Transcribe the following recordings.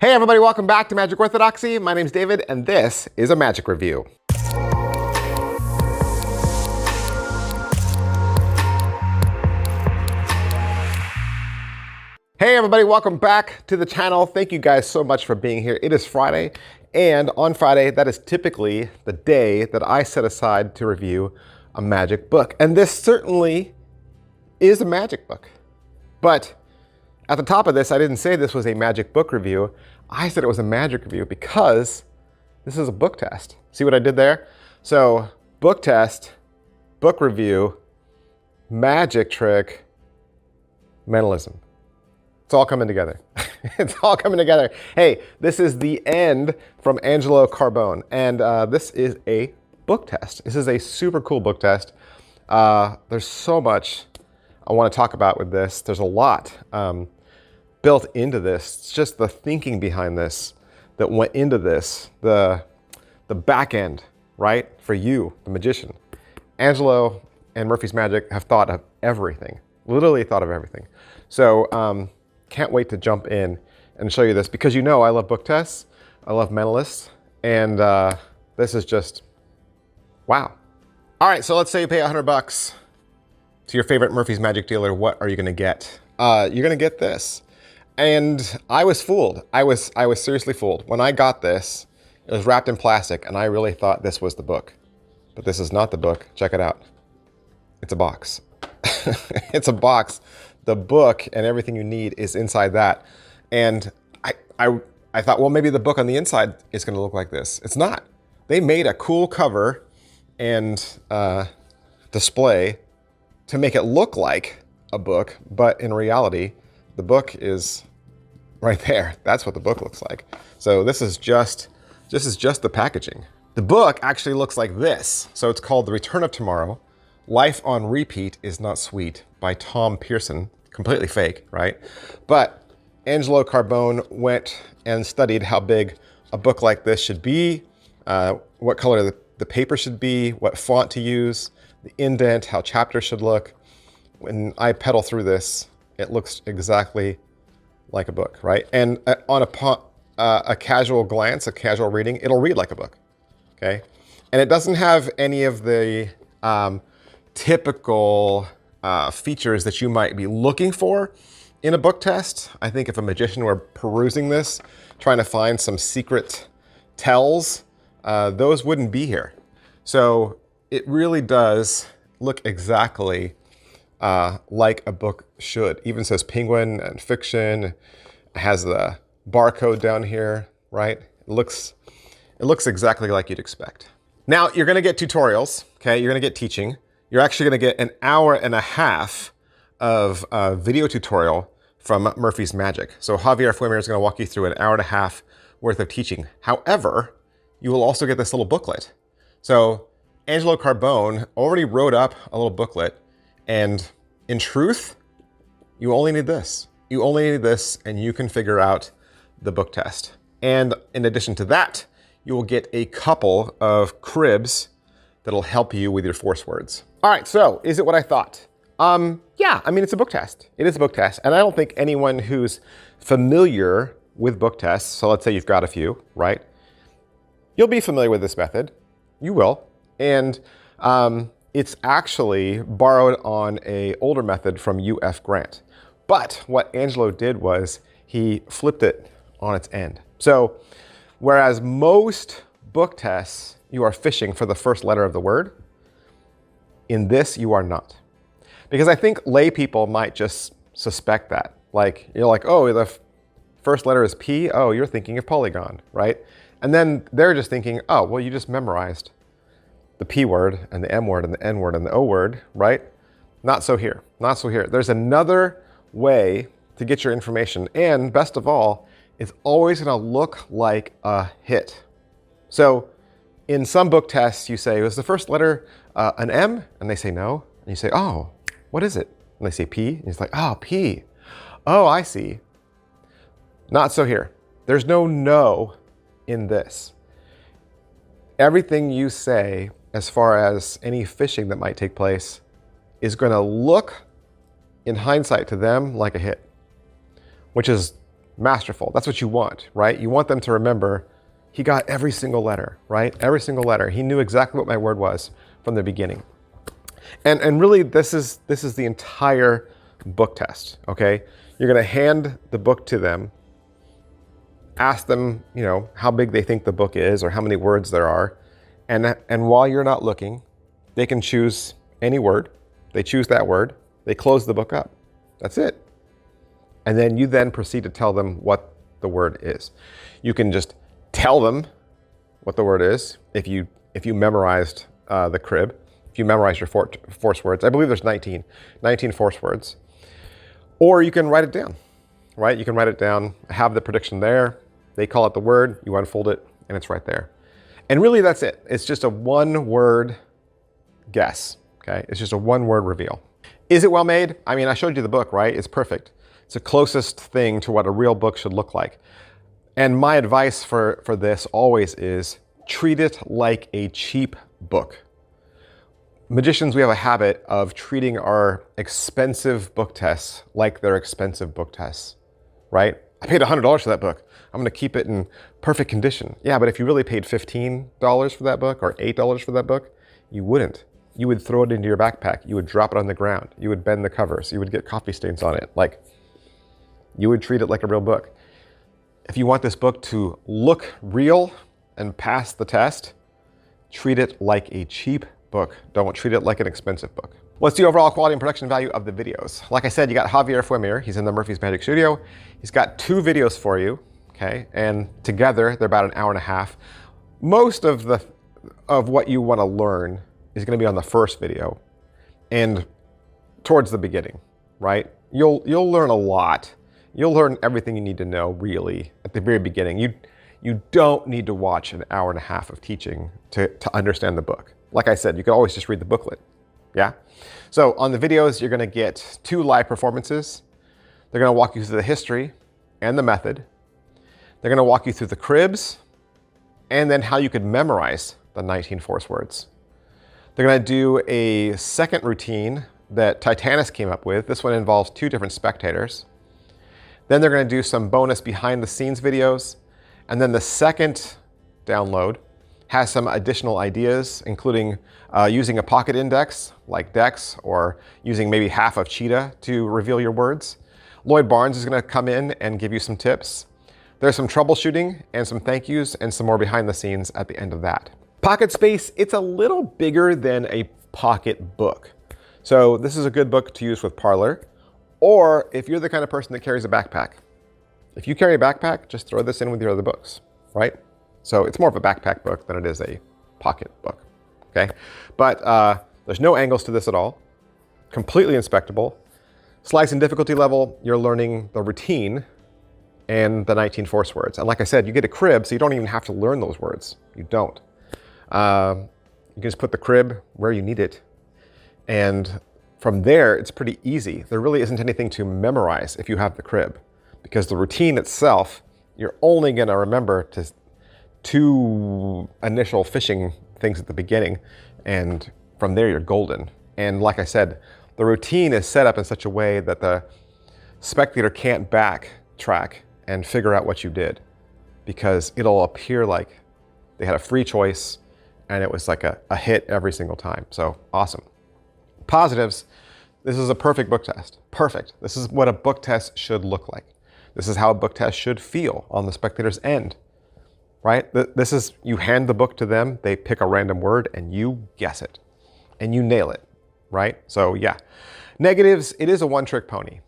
Hey everybody, welcome back to Magic Orthodoxy. My name's David, and this is a magic review. Hey everybody, welcome back to the channel. Thank you guys so much for being here. It is Friday, and on Friday, that is typically the day that I set aside to review a magic book. And this certainly is a magic book. But at the top of this, I didn't say this was a magic book review. I said it was a magic review because this is a book test. See what I did there? So book test, book review, magic trick, mentalism. It's all coming together. It's all coming together. Hey, this is the end from Angelo Carbone, and this is a book test. This is a super cool book test. There's so much I want to talk about with this. There's a lot built into this. It's just the thinking behind this that went into this, the back end, right? For you, the magician. Angelo and Murphy's Magic have thought of everything, literally thought of everything. So can't wait to jump in and show you this because you know I love book tests, I love mentalists, and this is just, wow. All right, so let's say you pay $100 to your favorite Murphy's Magic dealer. What are you gonna get? You're gonna get this. And I was fooled. I was seriously fooled. When I got this, it was wrapped in plastic, and I really thought this was the book. But this is not the book. Check it out. It's a box. It's a box. The book and everything you need is inside that. And I thought, well, maybe the book on the inside is gonna look like this. It's not. They made a cool cover and display to make it look like a book, but in reality, the book is right there. That's what the book looks like. So this is just the packaging. The book actually looks like this. So it's called The Return of Tomorrow, Life on Repeat is Not Sweet by Tom Pearson. Completely fake, right? But Angelo Carbone went and studied how big a book like this should be, what color the paper should be, what font to use, the indent, how chapters should look. When I pedal through this, it looks exactly like a book, right? And on a casual glance, a casual reading, it'll read like a book, okay? And it doesn't have any of the typical features that you might be looking for in a book test. I think if a magician were perusing this, trying to find some secret tells, those wouldn't be here. So it really does look exactly like a book should. Even says penguin and fiction. It has the barcode down here, right? It looks exactly like you'd expect. Now you're gonna get tutorials, okay? You're gonna get teaching. You're actually gonna get an hour and a half of video tutorial from Murphy's Magic. So Javier Fuemer is gonna walk you through an hour and a half worth of teaching. However, you will also get this little booklet. So Angelo Carbone already wrote up a little booklet, and in truth, you only need this. You only need this, and you can figure out the book test. And in addition to that, you will get a couple of cribs that'll help you with your force words. All right, so is it what I thought? Yeah, I mean, it's a book test. It is a book test, and I don't think anyone who's familiar with book tests, so let's say you've got a few, right? You'll be familiar with this method. You will. And it's actually borrowed on an older method from U.F. Grant. But what Angelo did was he flipped it on its end. So whereas most book tests, you are fishing for the first letter of the word, in this you are not. Because I think lay people might just suspect that. Like, you're like, oh, the first letter is P, oh, you're thinking of polygon, right? And then they're just thinking, oh, well, you just memorized the P word and the M word and the N word and the O word, right? Not so here, not so here. There's another way to get your information. And best of all, it's always gonna look like a hit. So in some book tests, you say, was the first letter an M? And they say no. And you say, oh, what is it? And they say P. And it's like, oh, P. Oh, I see. Not so here. There's no in this. Everything you say as far as any fishing that might take place is going to look, in hindsight to them, like a hit, which is masterful. That's what you want, right? You want them to remember he got every single letter, right? Every single letter. He knew exactly what my word was from the beginning. And really, this is the entire book test, okay? You're gonna hand the book to them, ask them, you know, how big they think the book is or how many words there are. And while you're not looking, they can choose any word. They choose that word. They close the book up. That's it. And then you then proceed to tell them what the word is. You can just tell them what the word is if you memorized the crib, if you memorized your force words. I believe there's 19 force words. Or you can write it down, right? You can write it down, have the prediction there. They call it the word, you unfold it, and it's right there. And really that's it. It's just a one-word guess, okay? It's just a one-word reveal. Is it well made? I mean, I showed you the book, right? It's perfect. It's the closest thing to what a real book should look like. And my advice for this always is treat it like a cheap book. Magicians, we have a habit of treating our expensive book tests like they're expensive book tests, right? I paid $100 for that book. I'm gonna keep it in perfect condition. Yeah, but if you really paid $15 for that book or $8 for that book, you wouldn't. You would throw it into your backpack. You would drop it on the ground. You would bend the covers. You would get coffee stains on it. Like, you would treat it like a real book. If you want this book to look real and pass the test, treat it like a cheap book. Don't treat it like an expensive book. What's the overall quality and production value of the videos? Like I said, you got Javier Fuemir. He's in the Murphy's Magic Studio. He's got 2 videos for you, okay? And together, they're about an hour and a half. Most of what you want to learn is going to be on the first video and towards the beginning, right? You'll learn a lot. You'll learn everything you need to know, really, at the very beginning. You don't need to watch an hour and a half of teaching to understand the book. Like I said, you can always just read the booklet, yeah? So on the videos, you're gonna get 2 live performances. They're gonna walk you through the history and the method. They're gonna walk you through the cribs and then how you could memorize the 19 force words. They're gonna do a second routine that Titanus came up with. This one involves 2 different spectators. Then they're gonna do some bonus behind the scenes videos. And then the second download has some additional ideas, including using a pocket index like Dex or using maybe half of Cheetah to reveal your words. Lloyd Barnes is gonna come in and give you some tips. There's some troubleshooting and some thank yous and some more behind the scenes at the end of that. Pocket space, it's a little bigger than a pocket book. So this is a good book to use with Parlor, or if you're the kind of person that carries a backpack. If you carry a backpack, just throw this in with your other books, right? So it's more of a backpack book than it is a pocket book, okay? But there's no angles to this at all. Completely inspectable. Slice and difficulty level, you're learning the routine and the 19 force words. And like I said, you get a crib, so you don't even have to learn those words. You don't. You can just put the crib where you need it. And from there, it's pretty easy. There really isn't anything to memorize if you have the crib, because the routine itself, you're only gonna remember 2 initial fishing things at the beginning, and from there you're golden. And like I said, the routine is set up in such a way that the spectator can't backtrack and figure out what you did, because it'll appear like they had a free choice and it was like a hit every single time. So awesome. Positives, this is a perfect book test. Perfect. This is what a book test should look like. This is how a book test should feel on the spectator's end, right? This is, you hand the book to them, they pick a random word and you guess it and you nail it, right? So yeah. Negatives, it is a one-trick pony.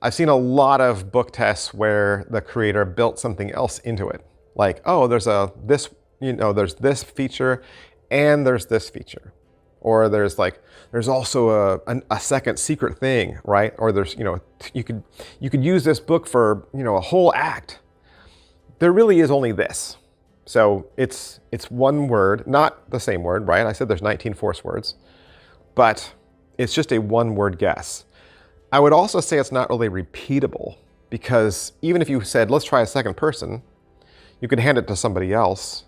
I've seen a lot of book tests where the creator built something else into it. Like, oh, there's this feature and there's this feature. Or there's also a second secret thing, right? Or there's, you could use this book for, a whole act. There really is only this. So it's one word, not the same word, right? I said there's 19 force words, but it's just a one-word guess. I would also say it's not really repeatable, because even if you said, let's try a second person, you could hand it to somebody else,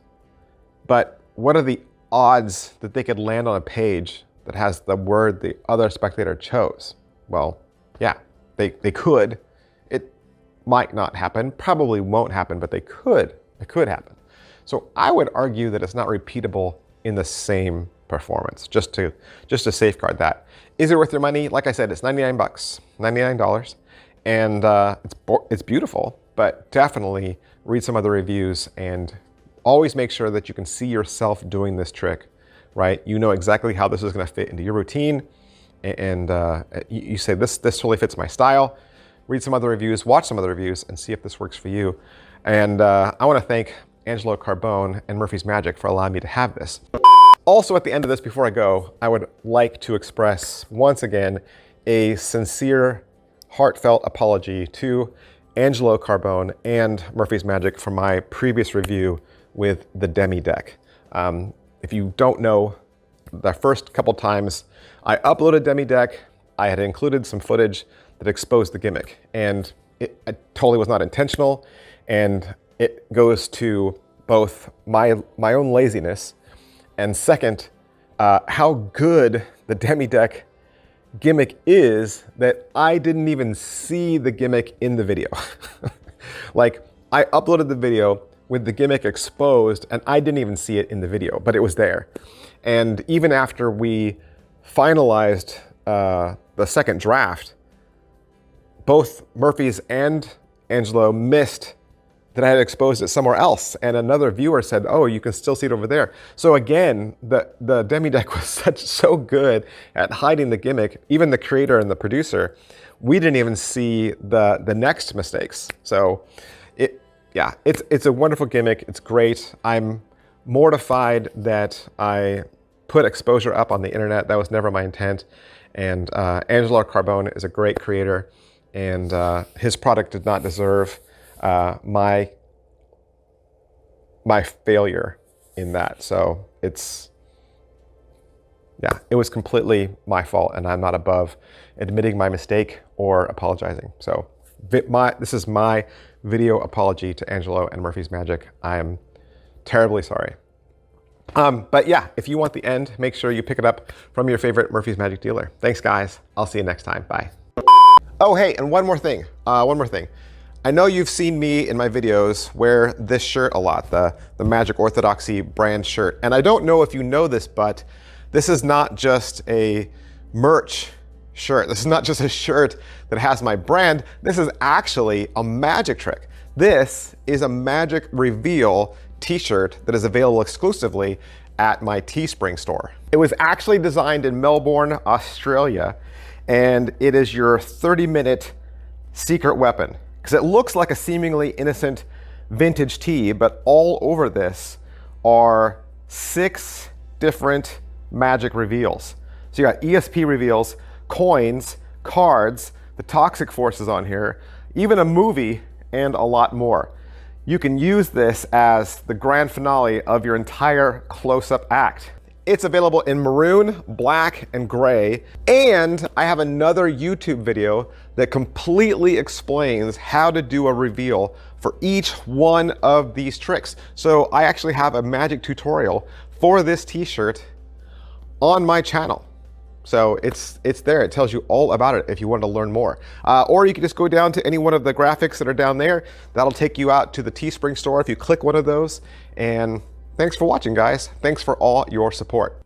but what are the odds that they could land on a page that has the word the other spectator chose? Well, yeah, they could. might not happen, probably won't happen, but they could. It could happen. So I would argue that it's not repeatable in the same performance, just to safeguard that. Is it worth your money? Like I said, it's 99 bucks, $99, and it's beautiful, but definitely read some other reviews and always make sure that you can see yourself doing this trick, right? You know exactly how this is going to fit into your routine, and you say, this totally fits my style. Read some other reviews, watch some other reviews, and see if this works for you. And I want to thank Angelo Carbone and Murphy's Magic for allowing me to have this. Also, at the end of this, before I go, I would like to express, once again, a sincere, heartfelt apology to Angelo Carbone and Murphy's Magic for my previous review with the Demi deck. If you don't know, the first couple times I uploaded Demi deck, I had included some footage that exposed the gimmick, and it totally was not intentional, and it goes to both my own laziness, and second, how good the Demi deck gimmick is that I didn't even see the gimmick in the video. Like, I uploaded the video with the gimmick exposed, and I didn't even see it in the video, but it was there. And even after we finalized the second draft, both Murphy's and Angelo missed that I had exposed it somewhere else, and another viewer said, oh, you can still see it over there. So again, the Demi deck was so good at hiding the gimmick, even the creator and the producer, we didn't even see the next mistakes. So it's a wonderful gimmick, it's great. I'm mortified that I put exposure up on the internet. That was never my intent. And Angelo Carbone is a great creator, and his product did not deserve my failure in that. So it was completely my fault, and I'm not above admitting my mistake or apologizing. So this is my video apology to Angelo and Murphy's Magic. I am terribly sorry. But yeah, if you want the end, make sure you pick it up from your favorite Murphy's Magic dealer. Thanks, guys. I'll see you next time. Bye. Oh, hey, and one more thing. I know you've seen me in my videos wear this shirt a lot, the Magic Orthodoxy brand shirt. And I don't know if you know this, but this is not just a merch shirt. This is not just a shirt that has my brand. This is actually a magic trick. This is a magic reveal t-shirt that is available exclusively at my Teespring store. It was actually designed in Melbourne, Australia, and it is your 30-minute secret weapon. Because it looks like a seemingly innocent vintage tee, but all over this are 6 different magic reveals. So you got ESP reveals, coins, cards, the toxic forces on here, even a movie, and a lot more. You can use this as the grand finale of your entire close-up act. It's available in maroon, black, and gray. And I have another YouTube video that completely explains how to do a reveal for each one of these tricks. So I actually have a magic tutorial for this t-shirt on my channel. So it's there. It tells you all about it if you want to learn more. Or you can just go down to any one of the graphics that are down there. That'll take you out to the Teespring store if you click one of those. And thanks for watching, guys. Thanks for all your support.